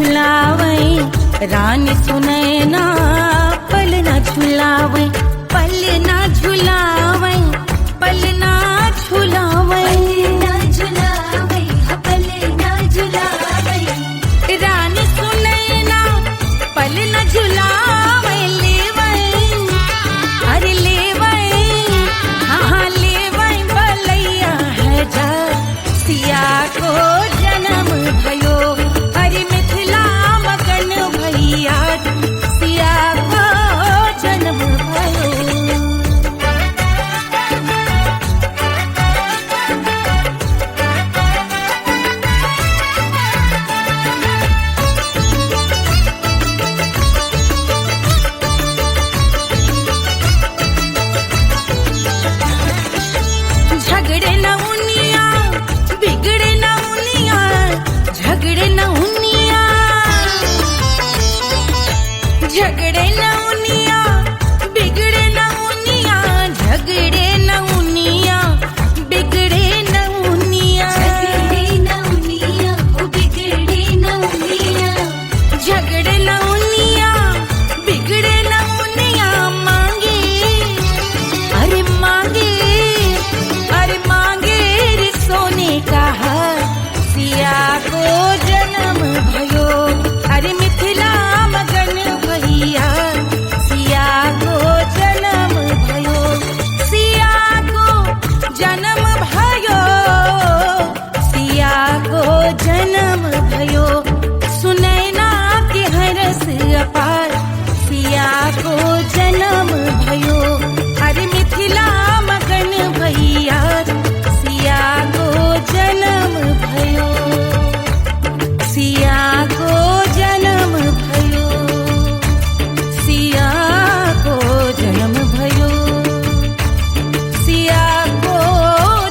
झुलावे रानी सुनैना, पल न झुलावे, पल न झुलावे, पल न झुलावे, पल न झुलावे, रानी सुनैना पल न झुलावे, लेवे अरे लेवे, हाँ लेवे बलैया है जा, सिया को जन्म भयो, अरे मिथिला मगन भैया, सिया को जन्म भयो। झगड़े न उनिया, बिगड़े न उनिया, झगड़े न उनिया, झगड़े न उनिया, बिगड़े न उनिया, झगड़े न उनिया, बिगड़े न उनिया, झगड़े न उनिया, बिगड़े न उनिया, झगड़े न उनिया, बिगड़े न उनिया, मांगे अरे मांगे, अरे मांगे रे सोने का हार, सिया को जन्म भयो, अरे मिथिला मगन भैया, सिया को जन्म भयो, सिया को जन्म भयो, सिया को जन्म भयो, सुनैना के हरस अपार, सिया को जन्म भयो, अरे मिथिला मगन भैया, सिया को जन्म भयो, सिया को जन्म भयो, सिया को जन्म भयो, सिया को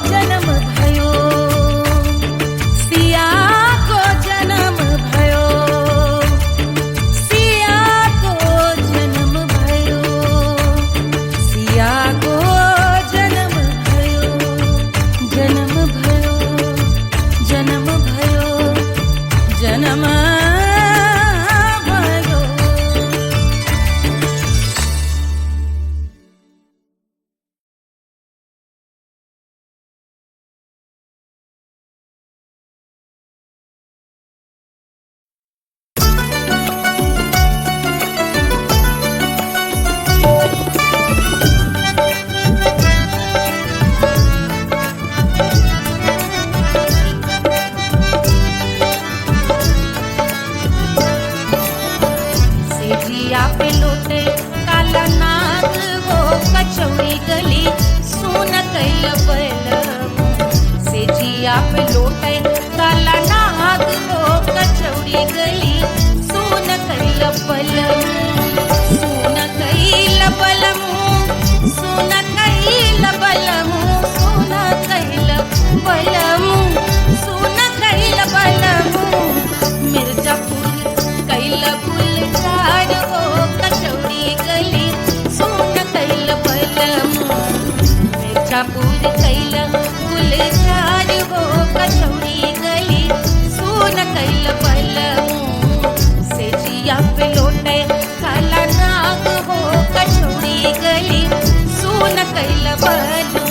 जन्म भयो, सिया को जन्म भयो, सिया को जन्म भयो, सिया को जन्म भयो, जन्म भयो, जन्म भयो, जन्म भयो। सेजिया पे लोटे काला नाग वो कचौड़ी गली, सोन कैल बलमु, सेजिया पे लोटे काला नाग वो कचौड़ी गली, सोन कैल बलमु, सोन कैल बलमु, सोन कैल बलमु, सोन कैल बलमु, सोन कैल बलमु, मिर्जापुर कैल गुलजार हो कचौड़ी गली, सोन कैल बलमु, मिर्जापुर कैल गुलजार हो कचौड़ी गली, सोन कैल बलमु, सेजिया पे लोटे काला नाग हो कचौड़ी गली, सोन कैल बलमु।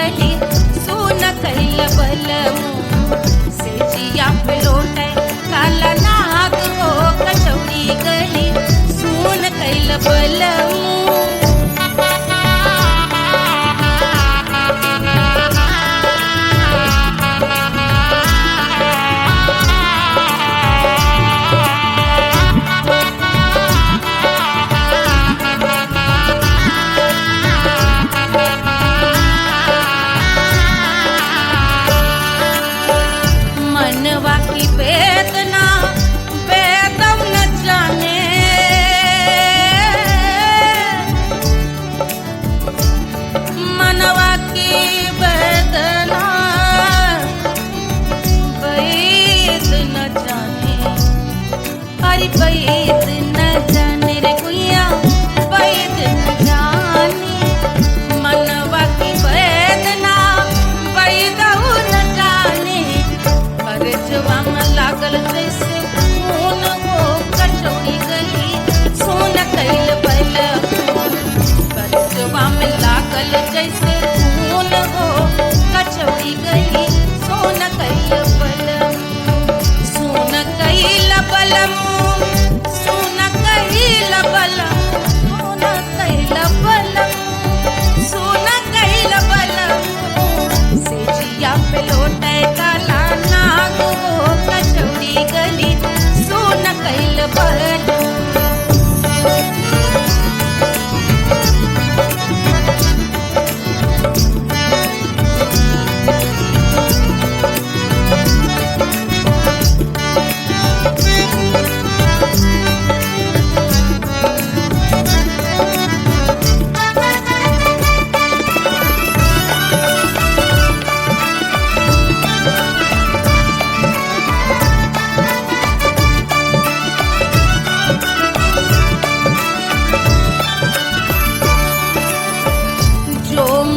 गली सुन कैल बलमू से जिया पे लोटे काला नाग हो कचौड़ी गली सुन कैल बलमू बैद न जाने रे गुइया बैद न जाने मनवा की वेदना बैदहु न जाने करजवा में लागल जैसे खून हो कचौड़ी गली सुन कैल बलमू करजवा में लागल जैसे खून हो कचौड़ी गली सुन कैल बलमू सुन कैल बलमू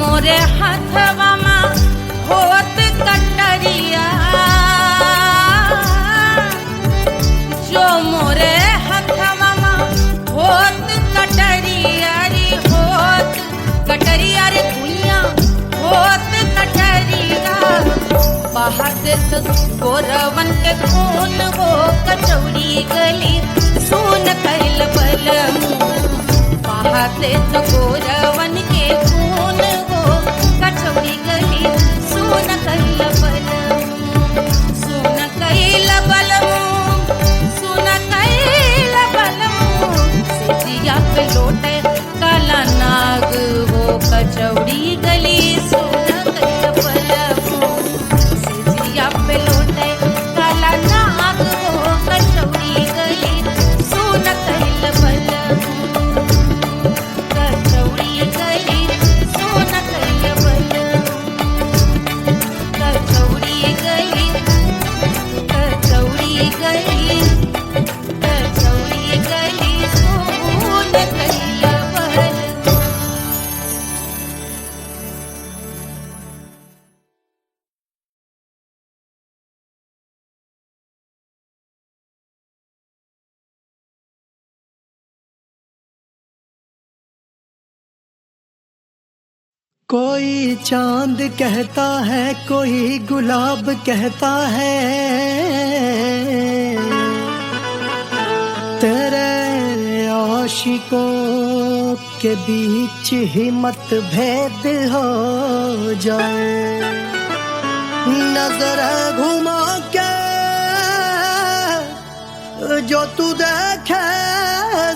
मोरे हाथवा में होत कटरिया जो मोरे हाथवा में होत कटरिया रे होत कटरिया रे भुइया होत कटरिया बहा देत गोरवन के खून हो कचौड़ी गली सुन कैल बलमू बहा देत गोरवन के खून कचौड़ी गली सुन कैल बलमू सुन कैल बलमू सुन कैल बलमू से जिया पे लोटे काला नाग हो कचौड़ी गली सुन कैल बलमू से जिया पे लोटे काला नाग हो कचौड़ी गली सुन कैल बलमू कचौड़ी गली सुन कैल कोई चांद कहता है कोई गुलाब कहता है तेरे आशिकों के बीच ही मतभेद हो जाए नजर घुमा के जो तू देखे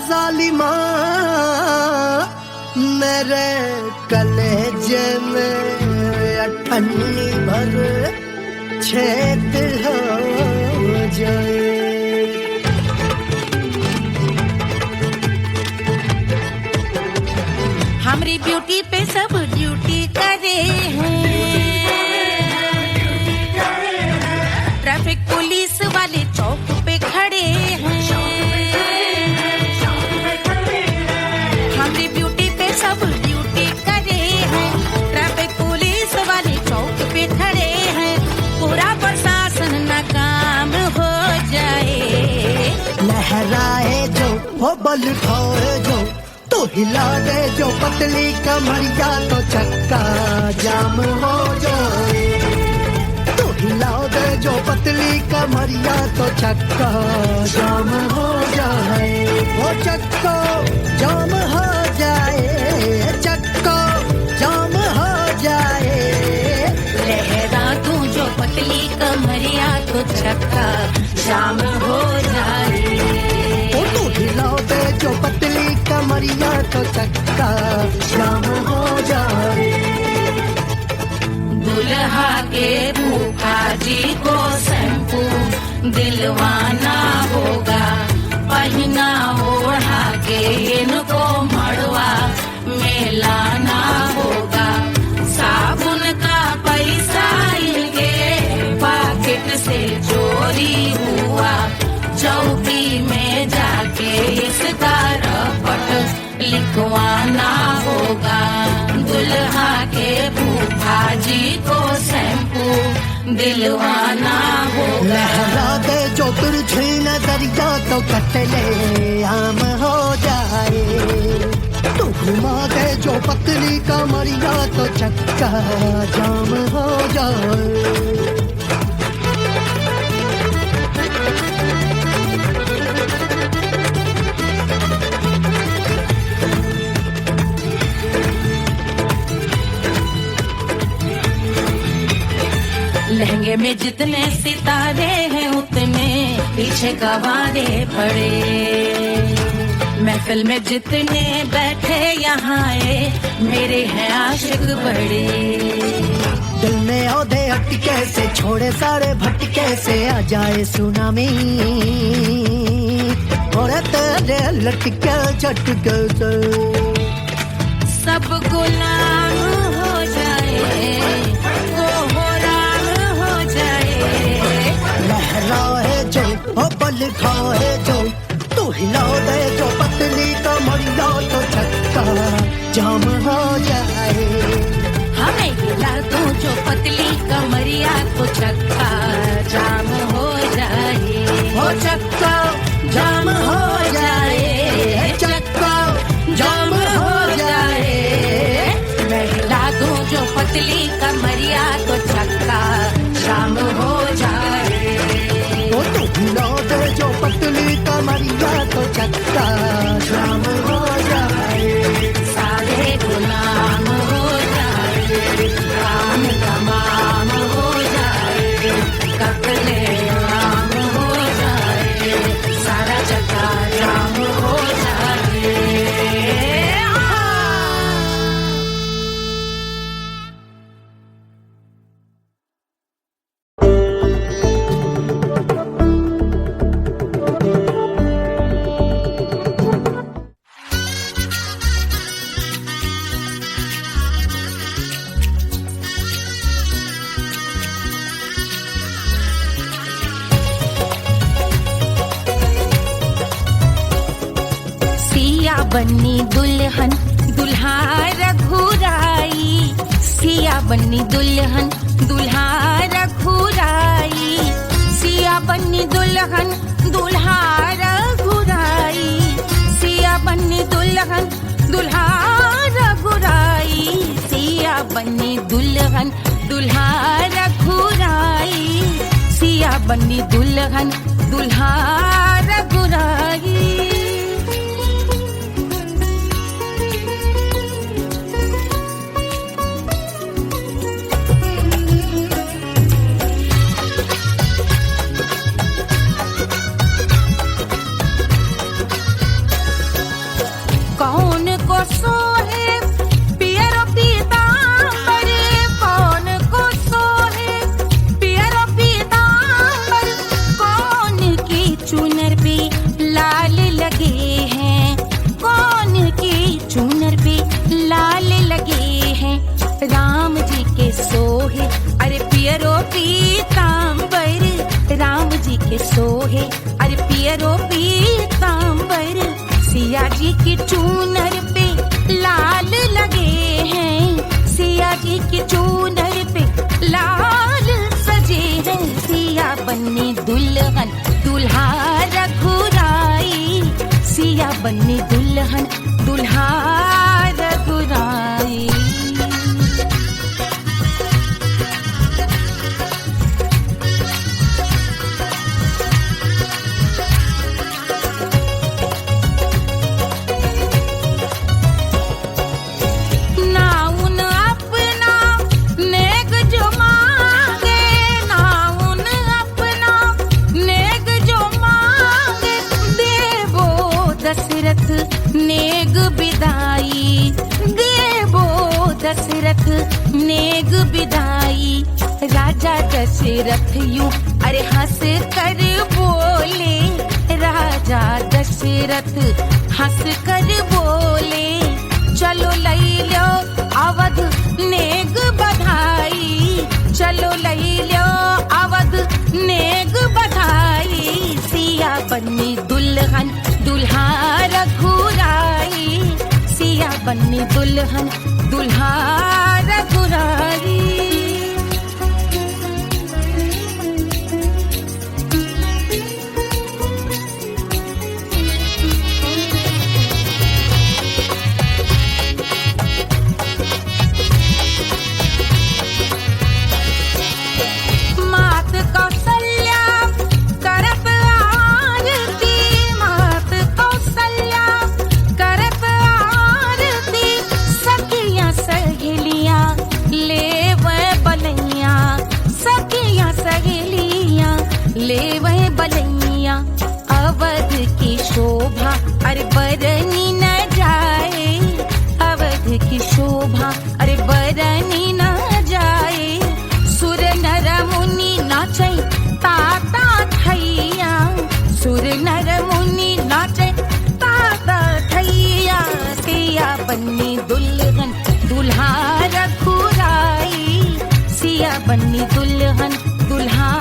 जालिमा मेरे कलेजे में अठन्नी भर छेद हो जाए हमारी ब्यूटी पे सब ड्यूटी करे हैं ट्रैफिक पुलिस वाले चौक पे खड़े हैं हमारी ब्यूटी पे सब ड्यूटी करे हैं ट्रैफिक पुलिस वाले चौक पे खड़े हैं पूरा प्रशासन नाकाम हो जाए लहराए जो वो बल खाए जो तो हिला दे जो पतली कमरिया तो चक्का जाम हो पतली कमरिया तो चक्का जाम हो जाए, वो चक्का जाम हो जाए, चक्का जाम हो जाए। लहरा तू जो पतली कमरिया तो चक्का जाम हो जाए। ओ तू हिला दे जो पतली कमरिया तो चक्का जाम हो जाए। दुल्हा के फूफा जी को शैम्पू दिलवाना होगा, पहना ओढ़ा के इनको मड़वा में लाना होगा। साबुन का पैसा इनके पॉकेट से चोरी हुआ, चौकी में जाके इसका रपट लिखवाना होगा। दुल्हा के फूफा जी को शैम्पू दिलवाना होगा। लहरा दे जो तुझे नजरिया तो कतले आम हो जाए, तू घुमा दे जो पतली कमरिया तो चक्का जाम हो जाए। लहंगे में जितने सितारे हैं उतने पीछे गवारे पड़े, महफिल में जितने बैठे यहाँ आए मेरे हैं आशिक बड़े। दिल में औधे अटके से छोड़े सारे भटके से आ जाए सुनामी, और तेरे लटके झटके से सब गुलाम हो जाए, लहराए जो ओ पल खाए जो, तू हिला दे जो पतली कमरिया तो चक्का जाम हो जाए। हमें हिला दो जो पतली कमरिया तो चक्का जाम हो जाए। ओ चक्का जाम हो जाए, चक्का जाम हो जाए। मैं हिला दूं जो पतली कमरिया तो चक्का जाम हो जाए। ओ तू हिला दे जो पतली कमरिया तो चक्का जाम हो जाए। सारे गुलाम हो जाए, काम तमाम हो जाए, कपड़े आम हो जाए, सारा चक्का जाम हो जाए। बन्नी दुल्हन दुल्हा रघुराई, सिया बन्नी दुल्हन दुल्हा रघुराई, सिया बन्नी दुल्हन दुल्हा रघुराई, सिया बन्नी दुल्हन दुल्हा रघुराई, सिया बन्नी दुल्हन दुल्हा रघुराई, सिया बन्नी दुल्हन दुल्हा रघुराई। कौन को सोहे पियरो पीतांबर, कौन को सोहे पियरो पीतांबर, कौन की चुनर पे लाल लगे हैं, कौन की चुनर पे लाल लगे हैं, राम जी के सोहे अरे पियरो पीतांबर, राम जी के सोहे अरे पियरो पीतांबर, सिया जी की चूनर पे लाल लगे हैं, सिया जी की चूनर पे लाल सजे हैं, सिया बन्नी दुल्हन दुल्हा रघुराई, सिया बन्नी दुल्हन दुल्हा रघुराई। दशरथ नेग विदाई। राजा दशरथ यूं अरे हंस कर बोले, राजा दशरथ हंस कर बोले, चलो लई लो अवध नेग बधाई, चलो लई लो अवध नेग बधाई। सिया बन्नी दुल्हन दुल्हा रघुराई, सिया बन्नी दुल्हन दुल्हा रघुराई। ले वह बलैया अवध की शोभा अरे बरनी न जाए, अवध की शोभा अरे बरनी न जाए। सुर नर मुनि नाचे ताता थैया, सुर नर मुनि नाचे ताता थैया। सिया बन्नी दुल्हन दुल्हा रघुराई, सिया बन्नी दुल्हन दुल्हा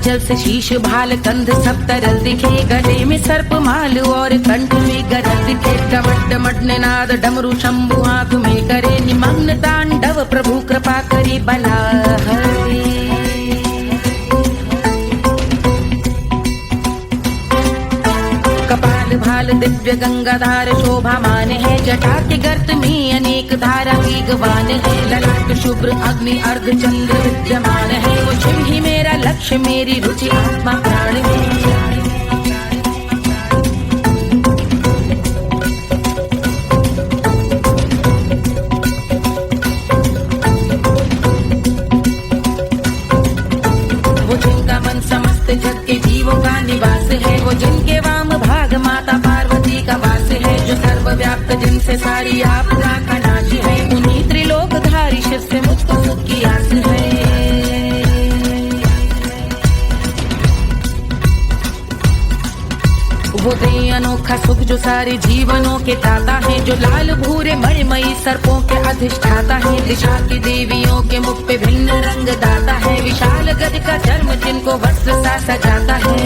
जल से शीश भाल कंध सब तरल दिखे, गले में सर्प माल और कंठ में गरज दिखे। डमट डमट नाद डमरू शंभु आंख में करे निमग्न तांडव, प्रभु कृपा करे बला हरे। कपाल भाल दिव्य गंगाधार शोभामान है, जटा के गर्त में अनेक धारा वेगवान है। ललाट शुभ्र अग्नि अर्ध चंद्र विद्यमान है, वो शिव ही मेरा लक्ष्य मेरी रुचि आत्मा प्राण है। वो जिनका मन समस्त जग के जीवों का निवास है, वो जिनके वाम भाग माता पार्वती का वास है। जो सर्वव्याप्त जिनसे सारी आपदा का नाश है, उन्हीं त्रिलोकधारी शिव से मुझको सुख की आस है। वो दे अनोखा सुख जो सारे जीवनों के दाता है, जो लाल भूरे मणिमयी सर्पों के अधिष्ठाता है। दिशा की देवियों के मुख पे भिन्न रंग दाता है, विशाल गज का चर्म जिनको वस्त्र सा सजाता है।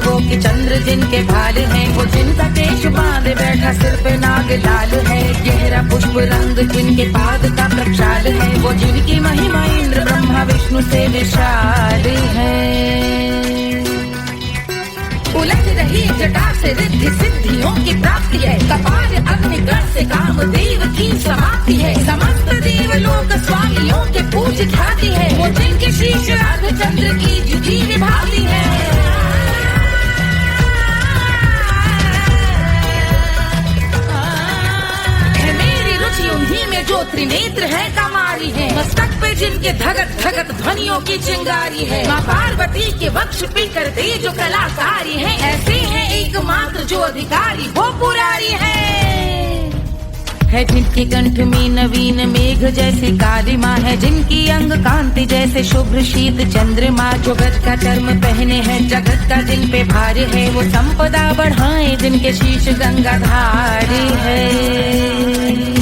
वो कि चंद्र जिनके भाल हैं, वो जिनका केश बांधे बैठा सिर पे नाग लाल है। गहरा पुष्प रंग जिनके पाद का प्रक्षाल है, वो जिनकी महिमा इंद्र ब्रह्मा विष्णु से विशाल है। उलझ रही जटा से रिद्धि सिद्धियों की प्राप्ति है। कपाल अग्निगण से कामदेव की समाप्ति है। समस्त देवलोक स्वामियों के पूज ख्याति है। वो जिनके शीश अर्धचंद्र की जुटी निभाती है। मेरी रुचि उन्हीं में जो त्रिनेत्र है कमारी है। मस्तक पे जिनके धगत धगत ध्वनियों की चिंगारी है। माँ पार्वती के वक्ष पे कर दे जो कलाकारी है। ऐसे हैं एकमात्र जो अधिकारी वो पुरारी है जिनके कंठ में नवीन मेघ जैसे कालिमा है। जिनकी अंग कांति जैसे शुभ्र शीत चंद्रमा। जो गज का चर्म पहने हैं जगत का जिन पे भार है। वो संपदा बढ़ाए जिनके शीश गंगाधार है।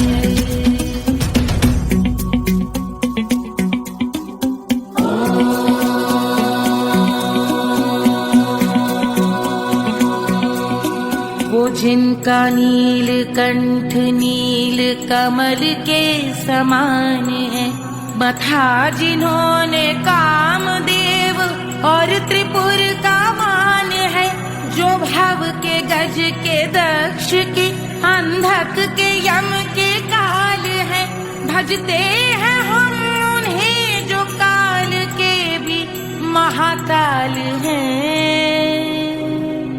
जिनका नील कंठ नील कमल के समान है। मथा जिन्होंने कामदेव और त्रिपुर का मान है। जो भव के गज के दक्ष के अंधक के यम के काल है। भजते हैं हम उन्हें जो काल के भी महाकाल हैं।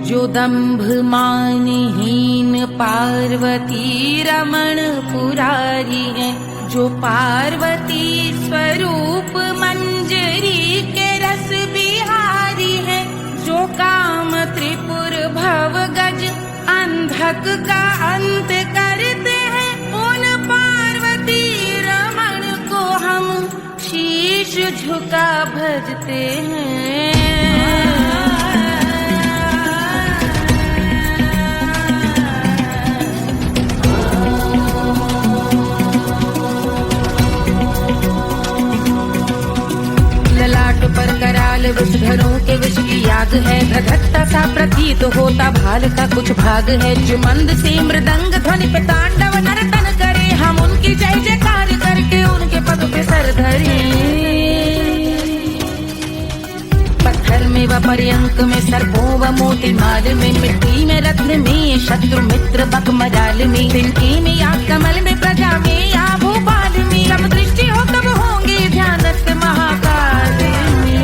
जो दंभ मानहीन पार्वती रमण पुरारी है। जो पार्वती स्वरूप मंजरी के रस बिहारी है। जो काम त्रिपुर भव गज अंधक का अंत करते हैं। उन पार्वती रमण को हम शीश झुका भजते हैं। पर कराल विषधरों के विष की याद है। धधकता सा प्रतीत होता भाल का कुछ भाग है। जो मंद से मृदंग ध्वनि पे तांडव नर्तन करे। हम उनकी जय जयकार करके उनके पद पे सर धरे। पत्थर में व पर्यंक में सर्पों व मोती माल में। मिट्टी में रत्न में शत्रु मित्र बक मजाल में। तिनके में या कमल में प्रजा में या भोपाल में। सब दृष्टि हो तब होंगे ध्यानस्थ महाकाल में।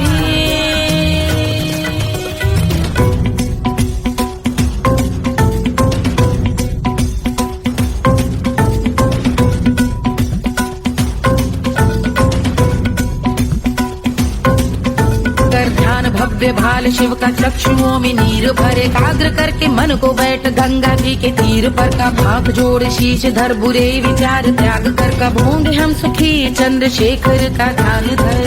भव्य भाल शिव का चक्षुओं में नीर भरे। एकाग्र करके मन को बैठ गंगा जी के तीर पर। का भाग जोड़ शीश धर बुरे विचार त्याग कर। कब होंगे हम सुखी चंद्रशेखर का ध्यान धर।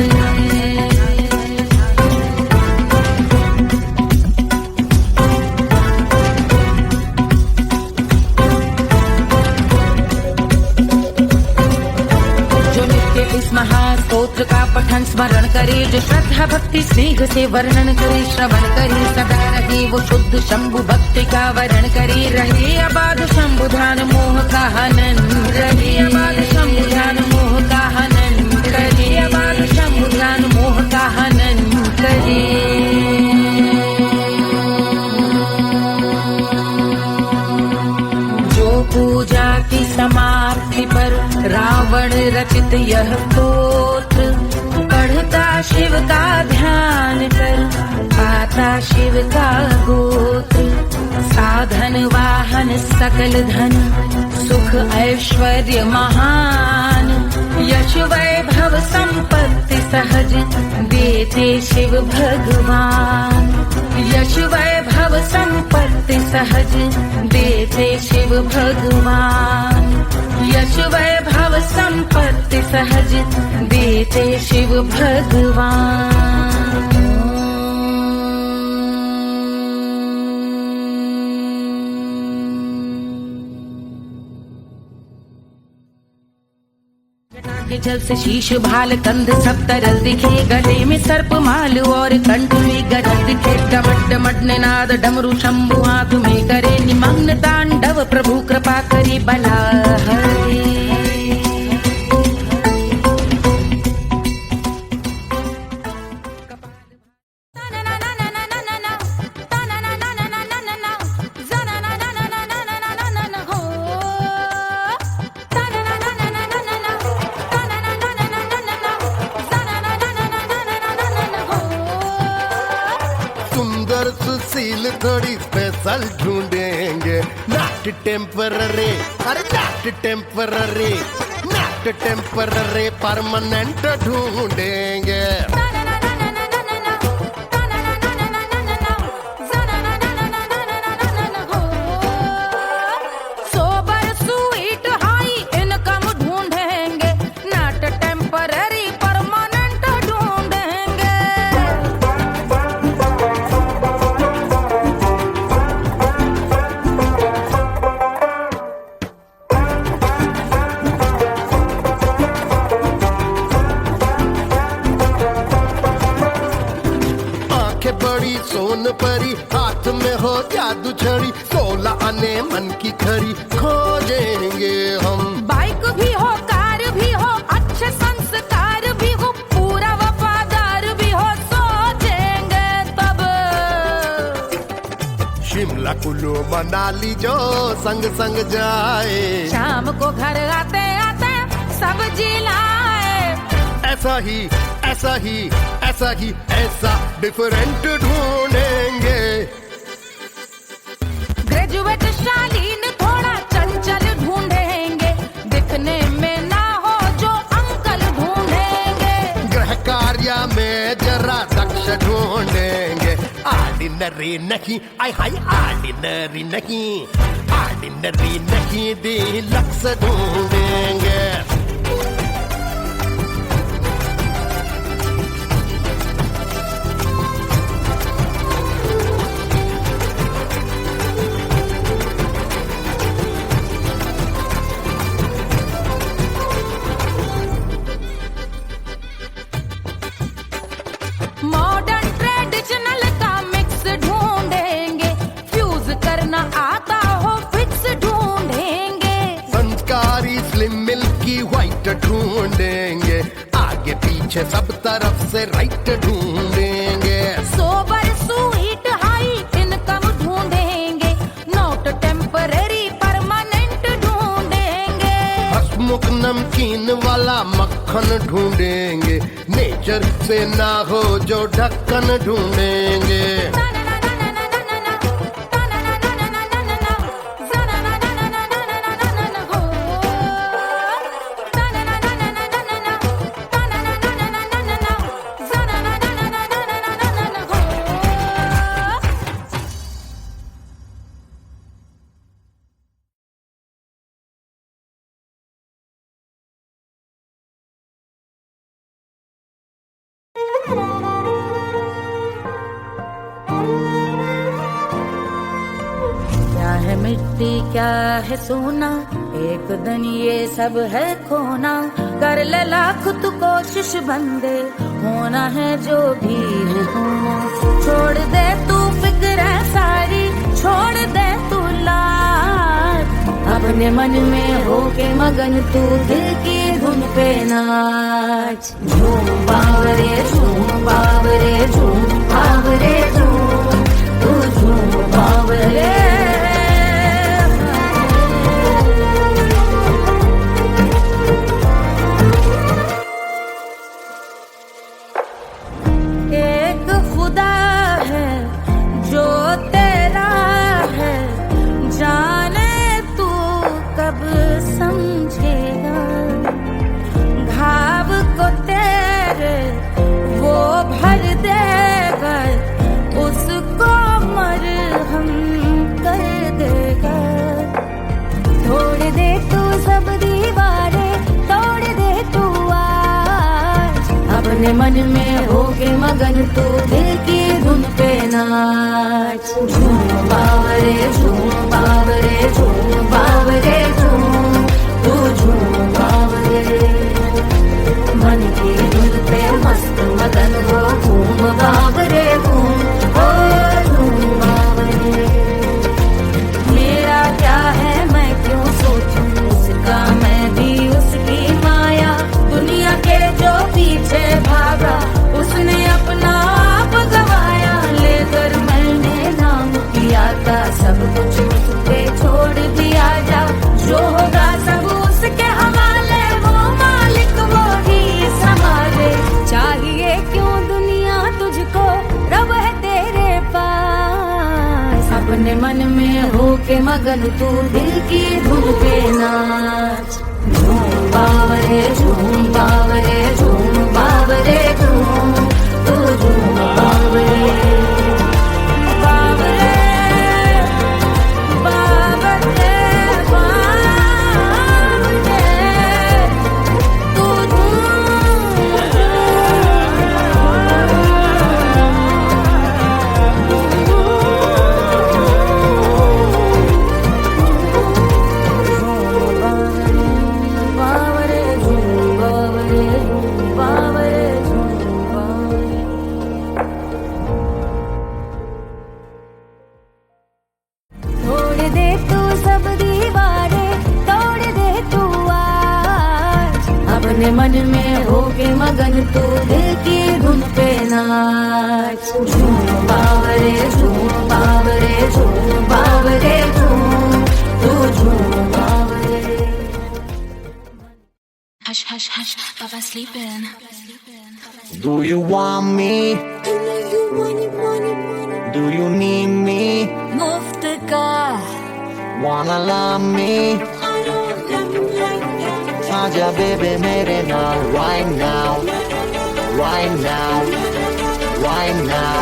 महास्तोत्र का पठन स्मरण करे। जो श्रद्धा भक्ति स्नेह से वर्णन करे। श्रवण करे सदा रहे वो शुद्ध शंभु भक्ति का वर्ण करे। रहे अबाध शंभु ध्यान मोह का हनन। रहे अबाध शंभु ध्यान मोह का हनन करे। अबाध शंभु ध्यान मोह का हनन करे। पूजा की समाप्ति पर रावण रचित यह स्तोत्र। पढ़ता शिव का ध्यान कर पाता शिव का गोत्र। साधन वाहन सकल धन सुख ऐश्वर्य महान। यश वैभव संपत्ति सहज देते शिव भगवान। यश वैभव संपत्ति सहज देते शिव भगवान। यश वैभव संपत्ति सहज देते शिव भगवान। के जल से शीश भाल कंध सब तरल दिखे। गले में सर्प माल और कंठ में गजल दिखे। डमट डमट निनाद डमरू शंभु हाथ में करे। निमग्न तांडव प्रभु कृपा करे बला हरे। सुपर सुशील थोड़ी स्पेशल ढूंढेंगे, नॉट टेम्पररी, अरे not temporary, not temporary, permanent ढूंढेंगे। बड़ी सोन परी, हाथ में हो जादू छड़ी, 16 आने मन की खरी खोजेंगे हम। बाइक भी हो, कार भी हो, अच्छे संस्कार भी हो, पूरा वफादार भी हो, सोचेंगे तब। शिमला कुल्लू मनाली जो संग संग जाए, शाम को घर आते आते सब्जी लाए। ऐसा ही ऐसा ही ऐसा ही ऐसा डिफरेंट ढूंढेंगे। ग्रेजुएट शालीन थोड़ा चंचल ढूंढेंगे, दिखने में ना हो जो अंकल ढूंढेंगे। गृह कार्य में जरा दक्ष ढूंढेंगे, ऑर्डिनरी नहीं, आय हाय ऑर्डिनरी नहीं, ऑर्डिनरी नहीं, डीलक्स ढूंढेंगे। मॉडर्न ट्रेडिशनल का मिक्स ढूंढेंगे, फ्यूज करना आता हो फिक्स ढूंढेंगे। संस्कारी स्लिम मिल्की व्हाइट ढूंढेंगे, आगे पीछे सब तरफ से राइट ढूंढेंगे। सोबर स्वीट हाई इनकम ढूंढेंगे, नॉट टेम्पररी परमानेंट ढूंढेंगे। हंसमुख नमकीन वाला मक्खन ढूंढेंगे, नेचर से ना हो जो ढक्कन ढूंढेंगे। क्या है मिट्टी क्या है सोना, एक दिन ये सब है खोना। कर ले लाख तू कोशिश बंदे, होना है जो भी है होना। छोड़ दे तू फिक्र सारी, छोड़ दे तू लाज, अपने मन में होके मगन तू दिल की धुन पे नाच। झूम बावरे झूम बावरे झूम बावरे झूम, तू झूम बावरे। एक खुदा है जो तेरा है, जाने तू कब समझेगा। घाव को तेरे वो भर देगा, उसको मरहम कर देगा। तोड़ दे तू सब दीवारें, तोड़ दे तू आज, अपने मन में होके मगन तू दिल की धुन पे नाच। झूम बावरे झूम बावरे झूम बावरे झूम, तू झूम बावरे। मन की धुन पे मस्त मगन हो, घूम बावरे घूम, ओ झूम बावरे। मेरा क्या है मैं क्यों सोचूं उसका, मैं भी उसकी माया। दुनिया के जो पीछे भागा, उसने अपना आप गवाया। लेकर मैंने नाम किया था, सब कुछ उस पे छोड़ दिया जा। जो होके मगन तू दिल की धुन पे नाच। झूम बावरे झूम बावरे झूम बावरे झूम, तू झूम बावरे बावरे बावरे बावरे, तू बावरे झूम बावरे बावरे झूम बावरे। तोड़ दे तू सब दीवारें, तोड़ दे तू आज, अपने मन में होके मगन तू दिल की धुन पे नाच। झूम बावरे झूम बावरे झूम बावरे झूम, तू झूम बावरे। Hush, hush, hush, Papa's sleeping. Do you want me? Do you need me? मुफ्त का Wanna love me? आजा baby मेरे नाल right now, right now, right now,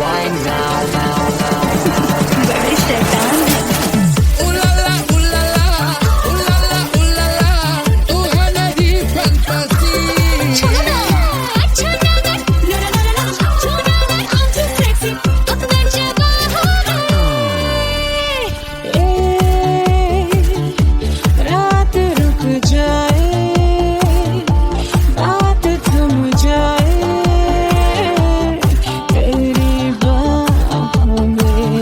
right now, now, now. बड़े शैतान है। रात रुक जाए, बात थम जाए, तेरी बाहों में।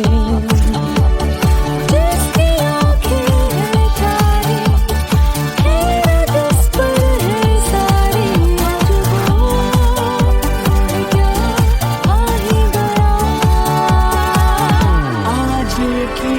जिसकी आँखें हैं तारी, तेरा दिस पर है सारी, आज वो क्या आ ही गया। आज की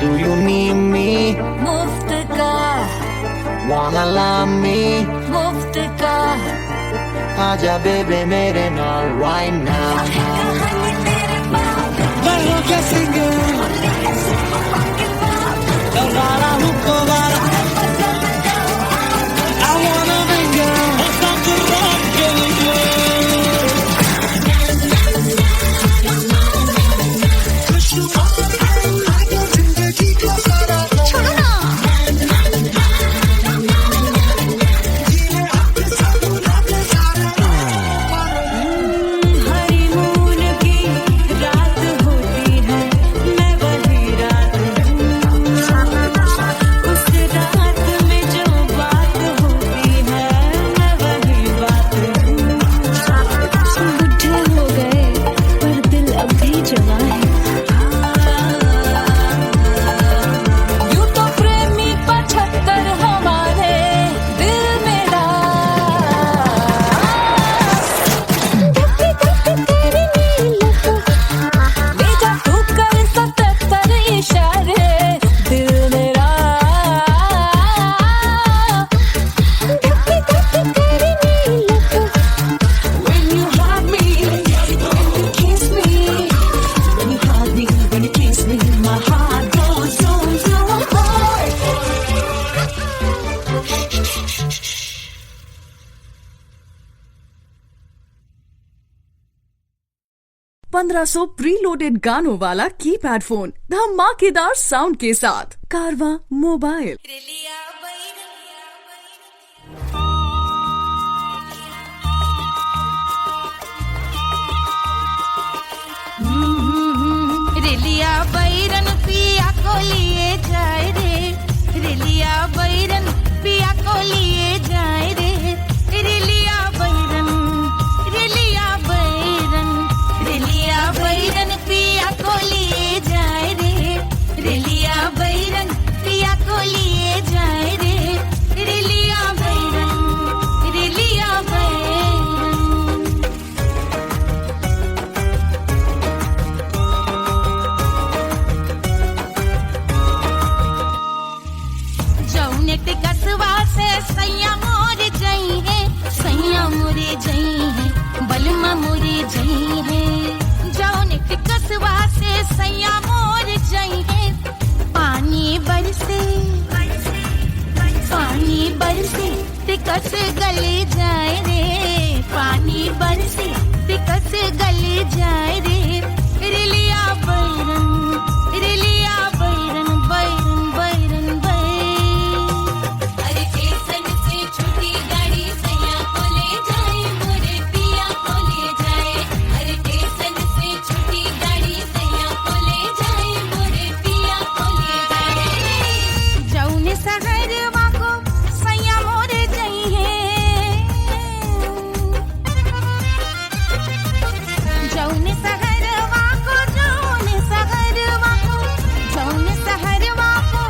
Do you need me? मुफ्त का Wanna love me? मुफ्त का आजा baby मेरे नाल right now. हरी मून की 1500 प्रीलोडेड गानों वाला कीपैड फोन धमाकेदार साउंड के साथ कारवा मोबाइल। रेलिया बैरन पिया को लिए जाए रे, रेलिया बैरन पिया को लिए जाए रे, रेलिया बैरन, रेलिया बैरन, रेलिया बैरन पिया को लिए जाए रे, रेलिया बैरन पिया को लिए जाए रे, रेलिया बैरन, रेलिया बैरन। जौने ते कसवा से सैया मोर जई है, सैया मोरे जई है, बलमा मोरे जई है। जौने ते कसवा से सैया मोर जई है, पानी बरसे, पानी बरसे ते कस गले जाए रे, पानी बरसे ते कस गले जाए रे, रेलिया बैरन, रेलिया बैरन, बैरन बैरन बैरन। अरे स्टेशन से छूटी गाड़ी सैया को ले जाए, मोरे पिया को ले जाए। अरे स्टेशन से छूटी गाड़ी सैया को ले जाए, मोरे पिया को ले जाए। जौने सहरवा को सैया मोरे जई है, जौने सहरवा को, जौने सहरवा को, जौने सहरवा को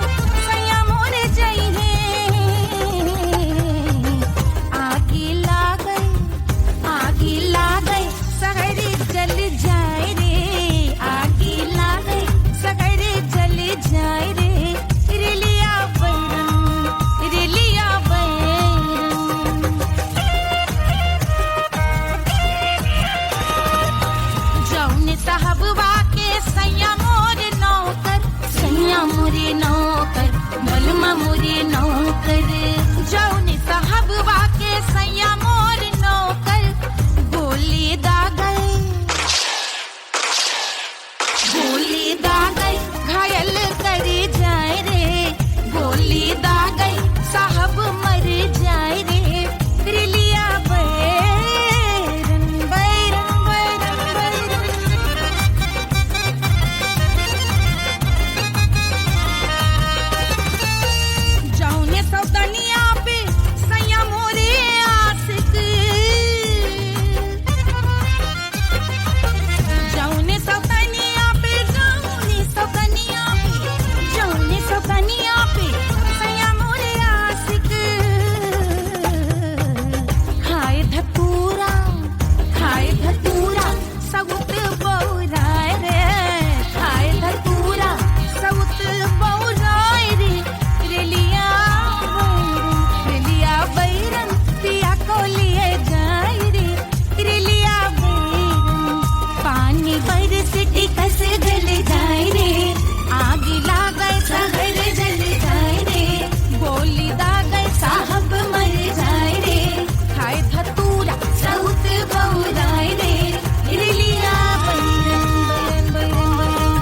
सैया मोरे जई है। आगी लागई, आगी लागई सहरी जल जाए रे, आगी लागई सहरी जल जाए रे, रेलिया बैरन, रेलिया बैरन। जौने साहबवा के सैया मोर नौकर, सैया मोरे नौकर, बलमा मोरे नौकर। जौने साहबवा के सैया मोर नौकर, गोली दागल, गोली दागल घायल करे जाए रे, गोली दागल साहब मर जाए रे, रेलिया बैरन, बैरन बैरन बैरन। जौने सौतनिया पे सैया मोरे आशिक, जौने सौतनिया पे, जौने सौतनिया पे, जौने सौतनिया पे सैया मोरे आशिक। खाए धतूरा, खाए धतूरा सउत बौराए रे, खाए धतूरा सउत बौराए रे, रेलिया बैरन, रेलिया बैरन पिया को लिए जाए रे, रेलिया बैरन। पानी बरसे टिकस गल जाए रे, आगी लागै सहर जल जाए रे, गोली दागै साहब मर जाए रे, खाए धतूरा सउत बौराए रे, रेलिया बैरन, बैरन बैरन बैरन,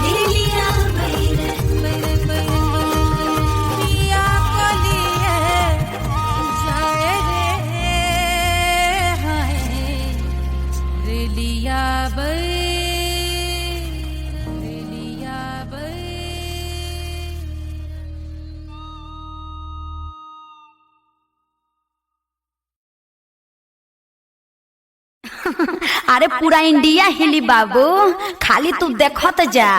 रेलिया बैरन, बैरन बैरन बैरन। पिया को लिए जाए रे, हाय रेलिया बैरन, रेलिया बैरन। अरे पूरा इंडिया हिली बाबू, खाली तू देखत जा।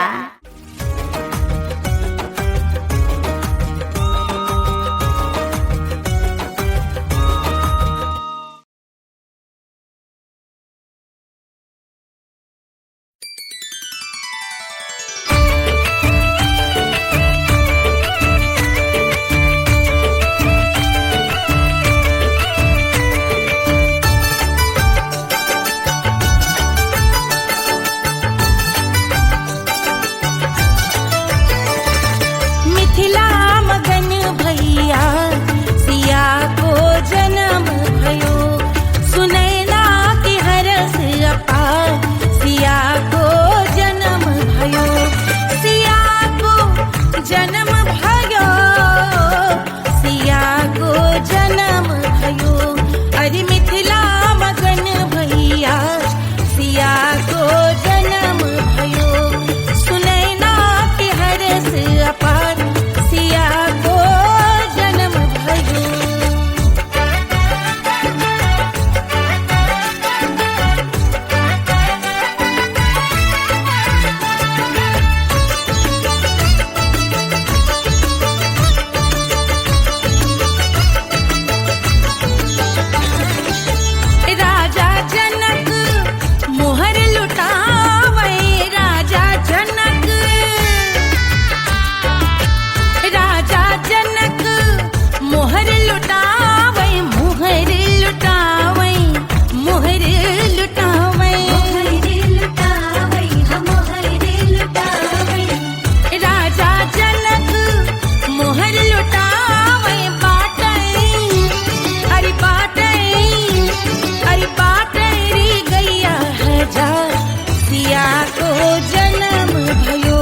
को जन्म भयो,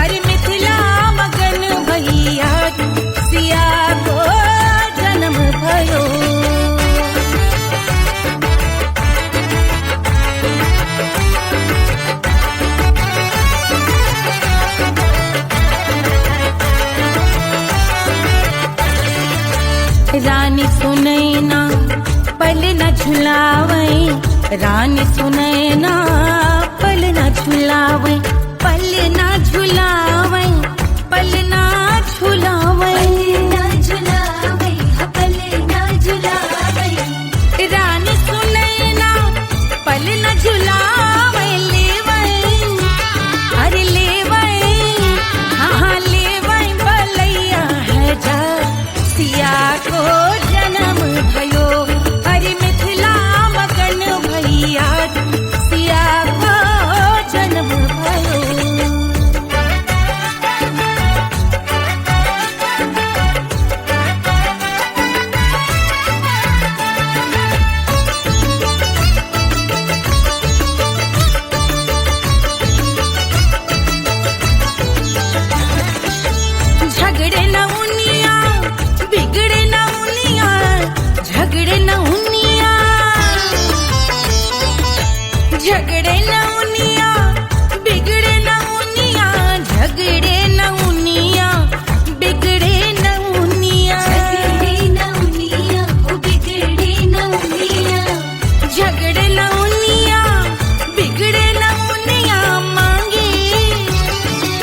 अरे मिथिला मगन भैया सिया को जन्म भयो। रानी सुनैना पल न झुलावे, रानी सुनैना पल न झुलावे, पल न झुलावे, पल न झुलावे, पल न झुलावे। रानी सुनैना पल न झुलावे, लेवे अरे लेवे, हाँ लेवे बलैया है जा सिया को जन्म भयो, अरे मिथिला मगन भैया सिया को जन्म भयो। झगड़े न उनिया बिगड़े न उनिया, झगड़े न उनिया, झगड़े न उनिया बिगड़े न उनिया, झगड़े न उनिया बिगड़े न उनिया, झगड़े न उनिया बिगड़े न उनिया, झगड़े न उनिया बिगड़े न उनिया। मांगे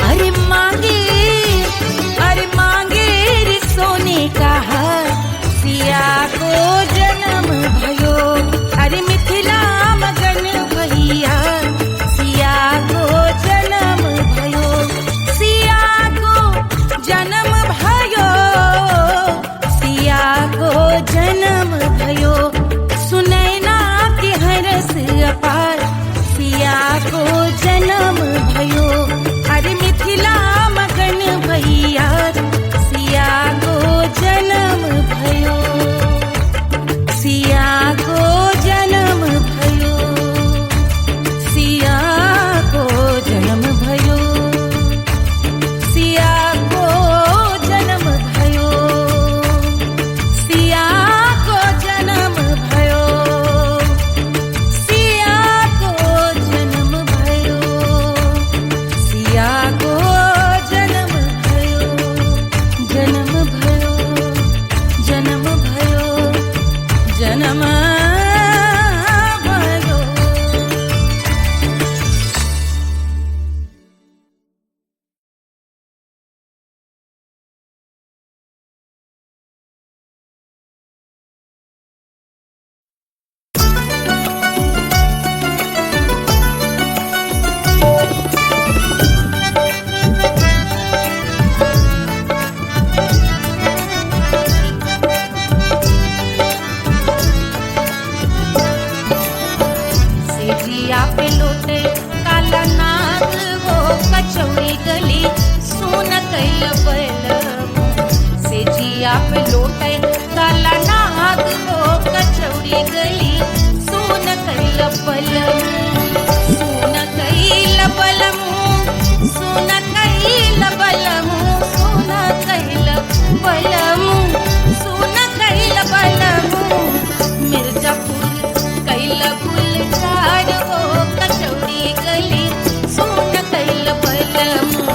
अरे मांगे, अरे मांगे रे सोने का हार सिया को जन्म भयो, अरे मिथिला मगन भैया सिया को जन्म भयो, सिया को जन्म भयो, सिया को जन्म भयो। सुनैना के हरस अपार सिया को जन्म भयो, अरे मिथिला मगन भैया सिया को जन्म भयो, सिया को जन्म भयो, सिया को जन्म भयो, सिया को जन्म भयो, सिया को जन्म भयो, सिया को जन्म भयो, सिया को जन्म भयो, जन्म भयो, जन्म भयो, जन्म भयो। सेजिया पे लोटे काला नाग हो, कचौड़ी गली सोन कैल बलमु, सेजिया पे लोटे काला नाग हो, कचौड़ी गली सोन कैल बलमु, सोन कैल बलमु, सोन कैल बलमु, सोन कैल बलमु, सोन कैल बलमु। मिर्जापुर कैल गुलजार हो, कचौड़ी गली सोन कैल बलमु,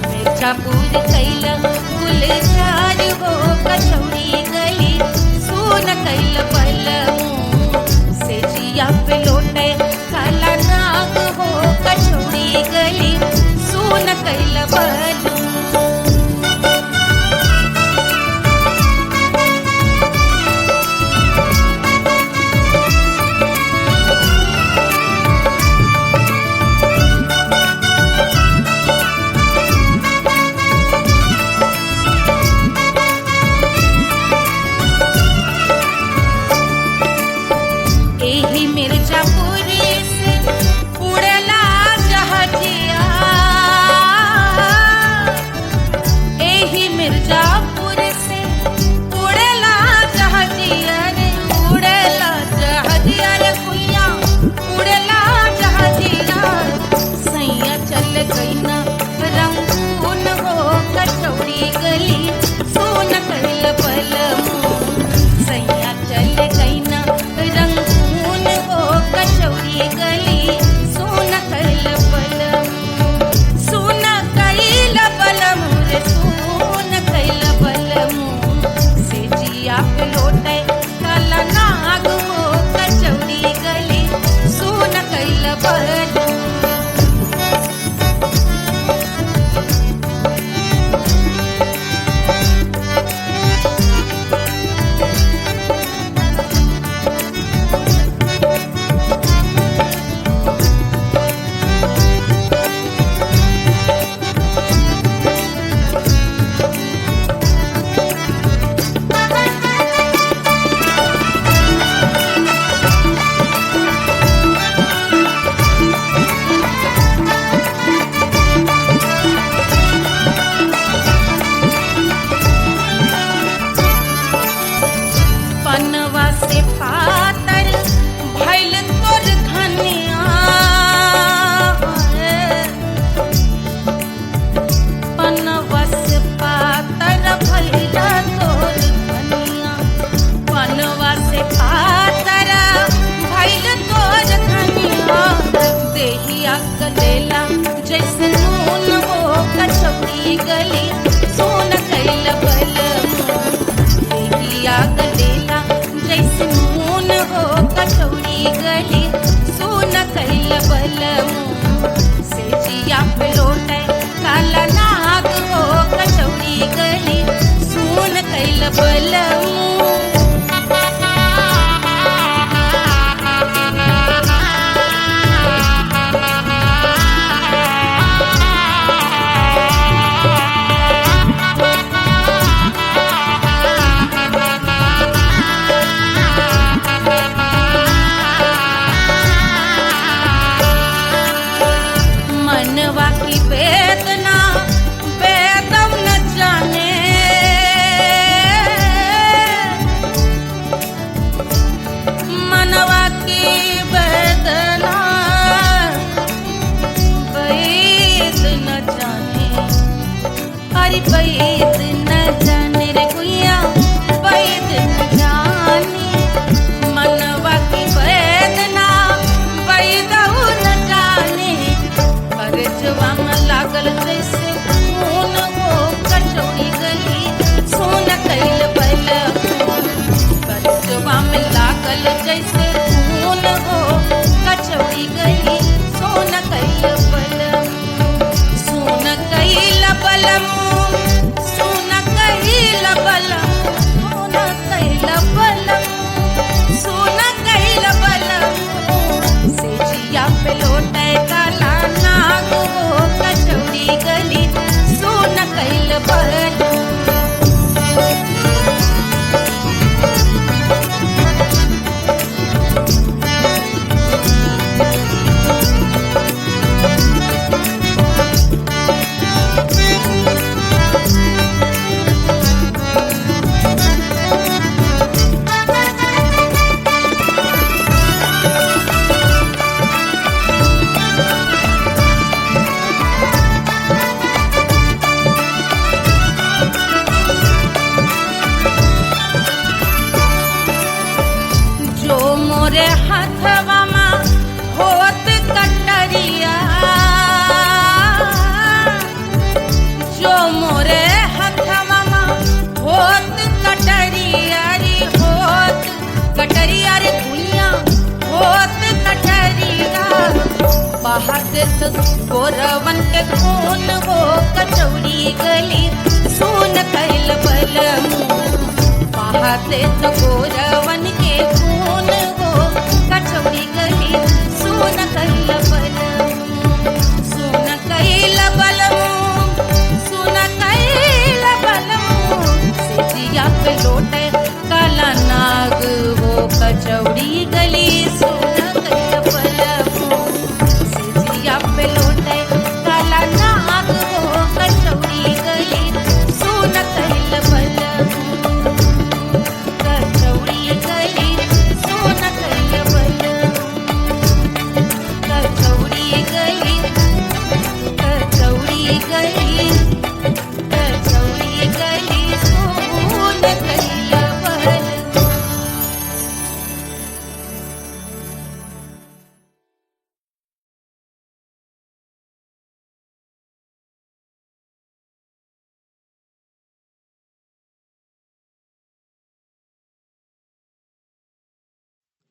मिर्जापुर कैल गुलजार हो, कचौड़ी गली सोन कैल बलमु, सेजिया पे लोटे काला नाग हो, कचौड़ी गली सोन कैल बलमु। कचौड़ी गली सोन कैल बलमू देखिया गलेला जैसे नून हो कचौड़ी गली सोन कैल बलमू से जिया पे लौटे काला नाग हो कचौड़ी गली सोन कैल बलमू मनवा की वेदना वेदम न जाने मनवा की वेदना वैद न जाने अरे वैद न जाने रे गुइया वैद न जाने मनवा की वेदना वैद न जाने परजवा में लागल जैसे खून हो कचौड़ी गली सोन कैल बलमू परजवा में लागल जैसे खून हो कचौड़ी गली सोन कैल बलमू सोन कैल बलमू सोन कैल बलमू सोन कैल बलमू से जिया पे लौटे काला नाग हो कचौड़ी गली सोन कैल बलमू जो मोरे हथवा में होत कटरिया जो मोरे हथवा में होत कटरिया रे होत कटरिया रे दुनिया होत कटरिया बाहर से गोरवन के खून हो कचौड़ी गली सोन कैल बलमू बाहर से गोरवन के खून हो कचौड़ी गली सोन कैल बलमू सोन कैल बलमू सोन कैल बलमू से जिया पे लौटे काला नाग हो कचौड़ी गली सोन कैल बलमू से जिया पे लौटे काला नाग हो कचौड़ी गली सोन कैल बलमू कचौड़ी गली सोन कैल बलमू कचौड़ी गली कचौड़ी गली कचौड़ी गली सोन कैल बलमू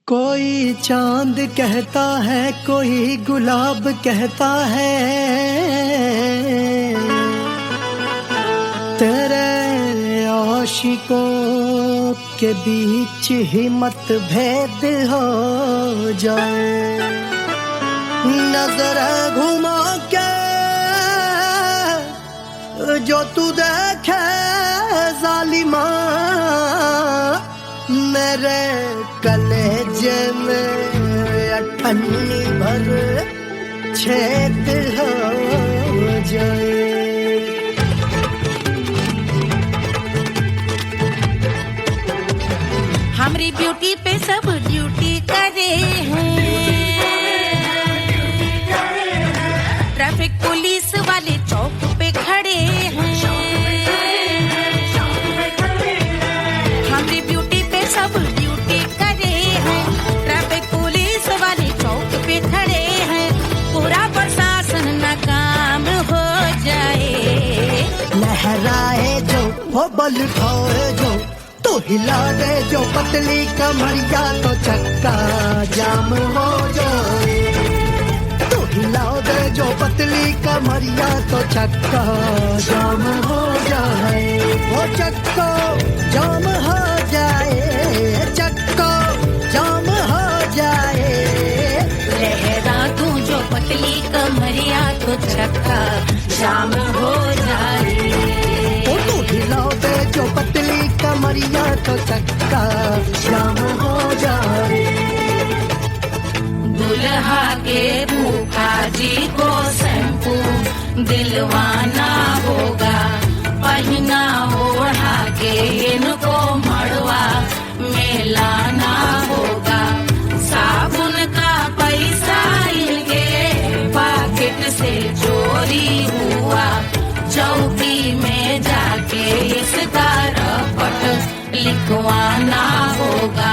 कोई चांद कहता है कोई गुलाब कहता है तेरे आशिकों के बीच ही मतभेद हो जाए नजर घुमा के जो तू देखे जालिमा मेरे कलेजे में अठन्नी भर छेद हो जाए हमारी ब्यूटी पे सब ड्यूटी करे हैं ट्रैफिक पुलिस वाले चौक पे खड़े हैं हमारी ब्यूटी पे सब ड्यूटी करे हैं ट्रैफिक पुलिस वाले चौक पे खड़े हैं पूरा प्रशासन नाकाम हो जाए वो बल खाए जो तो हिला दे जो पतली कमरिया तो चक्का जाम हो जाए। तो हिला दे जो पतली कमरिया तो चक्का जाम हो जाए। वो चक्का जाम हो जाए, चक्का जाम हो जाए। लहरा तू जो पतली कमरिया तो चक्का जाम हो जाए। ओ तू हिला दे जो पतली कमरिया तो चक्का जाम हो जाए। दुल्हा के फूफा जी को शैम्पू दिलवाना होगा, पहना ओढ़ा के इनको मड़वा में लाना होगा। साबुन का पैसा इनके पॉकेट से चोरी हुआ, चौकी में जाके इसका रपट लिखवाना होगा।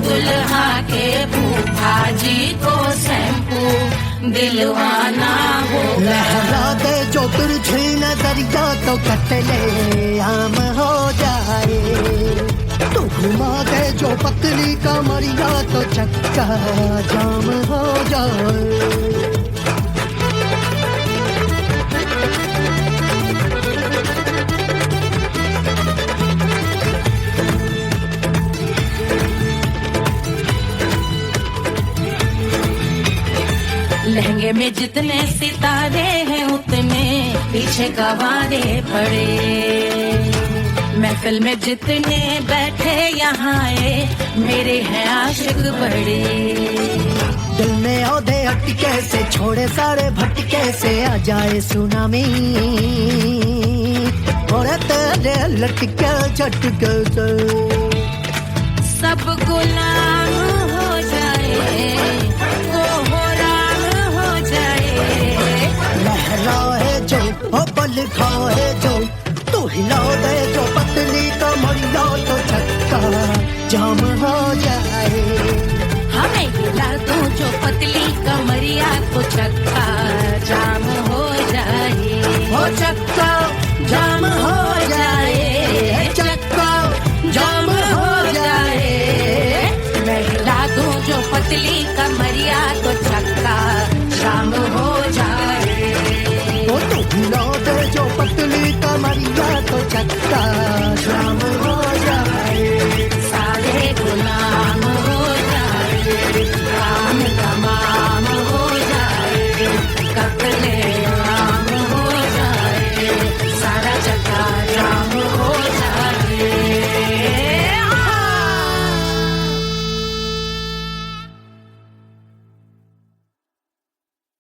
दुल्हा के फूफा जी को शैम्पू दिलवाना होगा। लहरा दे जो तुझे नजरिया तो कतले आम हो जाए। तू घुमा दे जो पतली कमरिया तो चक्का जाम हो जाए। लहंगे में जितने सितारे हैं उतने पीछे गवारे पड़े। महफिल में जितने बैठे यहाँ आए मेरे हैं आशिक बड़े। दिल में औधे हटके से छोड़े सारे भटके से आ जाए सुनामी। और तेरे लटके झटके से सब गुलाम हो जाए, लहराए जो ओ बल खाए जो तू हिला दे जो पतली कमरिया तो चक्का जाम हो जाए। हमें हिला दो जो पतली कमरिया तो चक्का